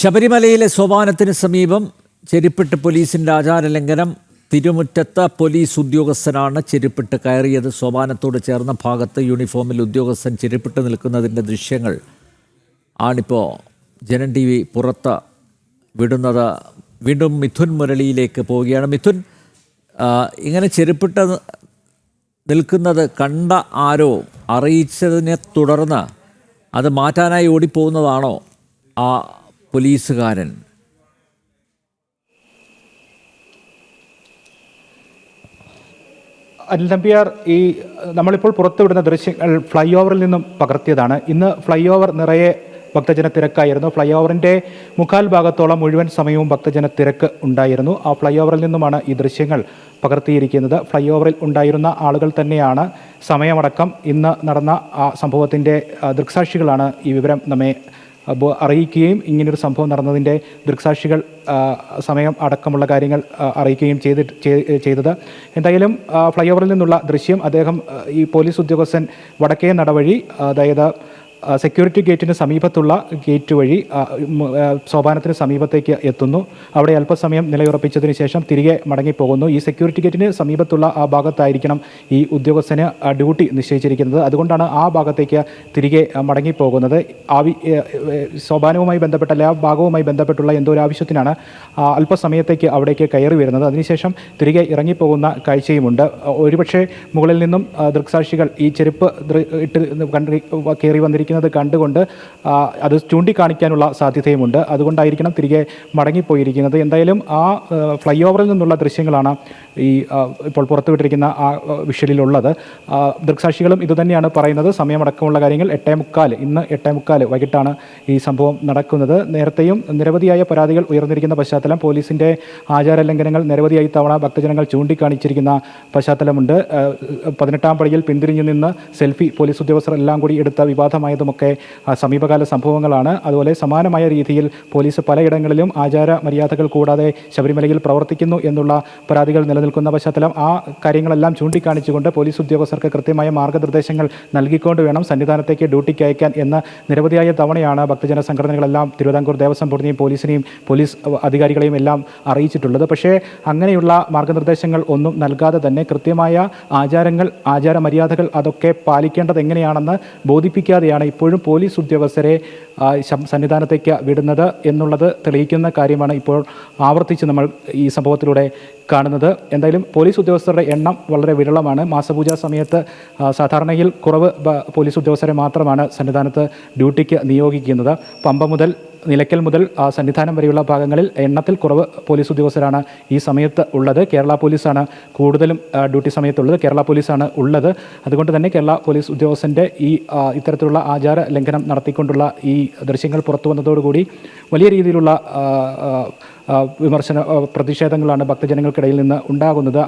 ശബരിമലയിലെ സോപാനത്തിന് സമീപം ചെരുപ്പിട്ട് പോലീസിൻ്റെ ആചാരലംഘനം. തിരുമുറ്റത്ത് പോലീസ് ഉദ്യോഗസ്ഥനാണ് ചെരുപ്പിട്ട് കയറിയത്. സോപാനത്തോട് ചേർന്ന ഭാഗത്ത് യൂണിഫോമിൽ ഉദ്യോഗസ്ഥൻ ചെരുപ്പിട്ട് നിൽക്കുന്നതിൻ്റെ ദൃശ്യങ്ങൾ ആണിപ്പോൾ ജനം TV പുറത്ത് വിടുന്നത്. വീണ്ടും മിഥുൻ മുരളിയിലേക്ക് പോവുകയാണ്. മിഥുൻ, ഇങ്ങനെ ചെരുപ്പിട്ട് നിൽക്കുന്നത് കണ്ട ആരോ അറിയിച്ചതിനെ തുടർന്ന് അത് മാറ്റാനായി ഓടിപ്പോകുന്നതാണോ ആ പോലീസുകാരൻ? അനിൽ നമ്പ്യാർ, ഈ നമ്മളിപ്പോൾ പുറത്തുവിടുന്ന ദൃശ്യങ്ങൾ ഫ്ലൈ ഓവറിൽ നിന്നും പകർത്തിയതാണ്. ഇന്ന് ഫ്ലൈ ഓവർ നിറയെ ഭക്തജന തിരക്കായിരുന്നു. ഫ്ലൈ ഓവറിൻ്റെ മുക്കാൽ ഭാഗത്തോളം മുഴുവൻ സമയവും ഭക്തജന തിരക്ക് ഉണ്ടായിരുന്നു. ആ ഫ്ലൈ ഓവറിൽ നിന്നുമാണ് ഈ ദൃശ്യങ്ങൾ പകർത്തിയിരിക്കുന്നത്. ഫ്ലൈ ഓവറിൽ ഉണ്ടായിരുന്ന ആളുകൾ തന്നെയാണ് സമയമടക്കം ഇന്ന് നടന്ന ആ സംഭവത്തിൻ്റെ ദൃക്സാക്ഷികളാണ് ഈ വിവരം നമ്മെ അറിയിക്കുകയും ഇങ്ങനൊരു സംഭവം നടന്നതിൻ്റെ ദൃക്സാക്ഷികൾ സമയം അടക്കമുള്ള കാര്യങ്ങൾ അറിയിക്കുകയും ചെയ്തത്. എന്തായാലും ഫ്ലൈ ഓവറിൽ നിന്നുള്ള ദൃശ്യം അദ്ദേഹം ഈ പോലീസ് ഉദ്യോഗസ്ഥൻ വടക്കേ നടവഴി, അതായത് സെക്യൂരിറ്റി ഗേറ്റിന് സമീപത്തുള്ള ഗേറ്റ് വഴി സോപാനത്തിന് സമീപത്തേക്ക് എത്തുന്നു. അവിടെ അല്പസമയം നിലയുറപ്പിച്ചതിന് ശേഷം തിരികെ മടങ്ങിപ്പോകുന്നു. ഈ സെക്യൂരിറ്റി ഗേറ്റിന് സമീപത്തുള്ള ആ ഭാഗത്തായിരിക്കണം ഈ ഉദ്യോഗസ്ഥന് ഡ്യൂട്ടി നിശ്ചയിച്ചിരിക്കുന്നത്. അതുകൊണ്ടാണ് ആ ഭാഗത്തേക്ക് തിരികെ മടങ്ങിപ്പോകുന്നത്. സോപാനവുമായി ബന്ധപ്പെട്ട ആ ഭാഗവുമായി ബന്ധപ്പെട്ടുള്ള എന്തോ ഒരു ആവശ്യത്തിനാണ് അല്പസമയത്തേക്ക് അവിടേക്ക് കയറി വരുന്നത്. അതിനുശേഷം തിരികെ ഇറങ്ങിപ്പോകുന്ന കാഴ്ചയുമുണ്ട്. ഒരുപക്ഷെ മുകളിൽ നിന്നും ദൃക്സാക്ഷികൾ ഈ ചെരുപ്പ് ഇട്ട് കയറി വന്നിരിക്കുന്നത് കണ്ടുകൊണ്ട് അത് ചൂണ്ടിക്കാണിക്കാനുള്ള സാധ്യതയുമുണ്ട്. അതുകൊണ്ടായിരിക്കണം തിരികെ മടങ്ങിപ്പോയിരിക്കുന്നത്. എന്തായാലും ആ ഫ്ലൈ ഓവറിൽ നിന്നുള്ള ദൃശ്യങ്ങളാണ് ഈ ഇപ്പോൾ പുറത്തുവിട്ടിരിക്കുന്ന ആ വിഷ്വലിലുള്ളത്. ദൃക്സാക്ഷികളും ഇതുതന്നെയാണ് പറയുന്നത്. സമയമടക്കമുള്ള കാര്യങ്ങൾ 8:45, ഇന്ന് 8:45 വൈകിട്ടാണ് ഈ സംഭവം നടക്കുന്നത്. നേരത്തെയും നിരവധിയായ പരാതികൾ ഉയർന്നിരിക്കുന്ന പശ്ചാത്തലം, പോലീസിൻ്റെ ആചാരലംഘനങ്ങൾ നിരവധിയായി തവണ ഭക്തജനങ്ങൾ ചൂണ്ടിക്കാണിച്ചിരിക്കുന്ന പശ്ചാത്തലമുണ്ട്. 18-ാം പടിയിൽ പിന്തിരിഞ്ഞു നിന്ന് സെൽഫി പോലീസ് ഉദ്യോഗസ്ഥർ എല്ലാം കൂടി എടുത്ത വിവാദമായതുമൊക്കെ സമീപകാല സംഭവങ്ങളാണ്. അതുപോലെ സമാനമായ രീതിയിൽ പോലീസ് പലയിടങ്ങളിലും ആചാര മര്യാദകൾ കൂടാതെ ശബരിമലയിൽ പ്രവർത്തിക്കുന്നു എന്നുള്ള പരാതികൾ നിലനിൽക്കുന്ന പശ്ചാത്തലം, ആ കാര്യങ്ങളെല്ലാം ചൂണ്ടിക്കാണിച്ചുകൊണ്ട് പോലീസ് ഉദ്യോഗസ്ഥർക്ക് കൃത്യമായ മാർഗ്ഗനിർദ്ദേശങ്ങൾ നൽകിക്കൊണ്ട് വേണം സന്നിധാനത്തേക്ക് ഡ്യൂട്ടിക്ക് അയക്കാൻ എന്ന് നിരവധിയായ തവണയാണ് ഭക്തജന സംഘടനകളെല്ലാം തിരുവിതാംകൂർ ദേവസ്വം ബോർഡിനെയും പോലീസ് അധികാരികളെയും എല്ലാം അറിയിച്ചിട്ടുള്ളത്. പക്ഷേ അങ്ങനെയുള്ള മാർഗ്ഗനിർദ്ദേശങ്ങൾ ഒന്നും നൽകാതെ തന്നെ കൃത്യമായ ആചാര മര്യാദകൾ അതൊക്കെ പാലിക്കേണ്ടത് എങ്ങനെയാണെന്ന് ബോധിപ്പിക്കാതെയാണ് ഇപ്പോഴും പോലീസ് ഉദ്യോഗസ്ഥരെ സന്നിധാനത്തേക്ക് വിടുന്നത് എന്നുള്ളത് തെളിയിക്കുന്ന കാര്യമാണ് ഇപ്പോൾ ആവർത്തിച്ച് നമ്മൾ ഈ സംഭവത്തിലൂടെ കാണുന്നത്. എന്തായാലും പോലീസ് ഉദ്യോഗസ്ഥരുടെ എണ്ണം വളരെ വിരളമാണ്. മാസപൂജ സമയത്ത് സാധാരണയിൽ കുറവ് പോലീസ് ഉദ്യോഗസ്ഥരെ മാത്രമാണ് സന്നിധാനത്ത് ഡ്യൂട്ടിക്ക് നിയോഗിക്കുന്നത്. പമ്പ മുതൽ നിലയ്ക്കൽ മുതൽ സന്നിധാനം വരെയുള്ള ഭാഗങ്ങളിൽ എണ്ണത്തിൽ കുറവ് പോലീസ് ഉദ്യോഗസ്ഥരാണ് ഈ സമയത്ത് ഉള്ളത്. കേരള പോലീസാണ് കൂടുതലും ഡ്യൂട്ടി സമയത്തുള്ളത്. കേരള പോലീസാണ് ഉള്ളത്. അതുകൊണ്ട് തന്നെ കേരള പോലീസ് ഉദ്യോഗസ്ഥൻ്റെ ഈ ഇത്തരത്തിലുള്ള ആചാര ലംഘനം നടത്തിക്കൊണ്ടുള്ള ഈ ദൃശ്യങ്ങൾ പുറത്തു വന്നതോടുകൂടി വലിയ രീതിയിലുള്ള പ്രതിഷേധങ്ങളാണ് ഭക്തജനങ്ങൾക്കിടയിൽ നിന്ന് ഉണ്ടാകുന്നത്.